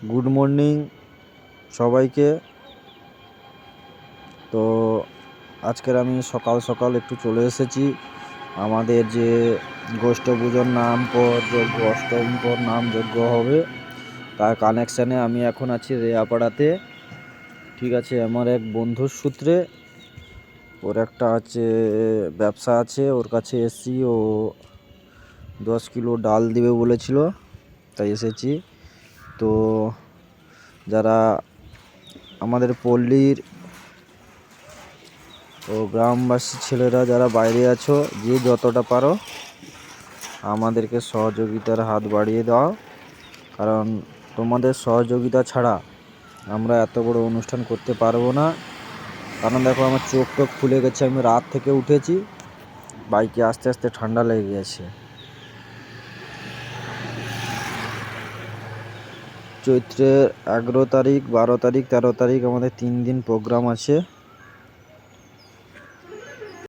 Good morning সবাইকে। তো আজকের আমি সকাল সকাল একটু চলে এসেছি আমাদের যে গোষ্ঠ পুজোর অষ্টমপর নাম যজ্ঞ হবে তার কানেকশানে আমি এখন আছি রেয়াপাড়াতে। ঠিক আছে, আমার এক বন্ধুর সূত্রে, ওর একটা আছে ব্যবসা আছে, ওর কাছে এসছি। ও 10 কিলো ডাল দিবে বলেছিল, তাই এসেছি। তো যারা আমাদের পল্লীর ও গ্রামবাসী ছেলেরা যারা বাইরে আছো, যে যতটা পারো আমাদেরকে সহযোগিতার হাত বাড়িয়ে দাও, কারণ তোমাদের সহযোগিতা ছাড়া আমরা এত বড় অনুষ্ঠান করতে পারবো না। কারণ দেখো, আমার চোখ টোক ফুলে গেছে, আমি রাত থেকে উঠেছি, বাইকে আস্তে আস্তে ঠান্ডা লেগে গেছে। চৈত্রের 11 তারিখ, 12 তারিখ, 13 তারিখ আমাদের 3 দিন প্রোগ্রাম আছে।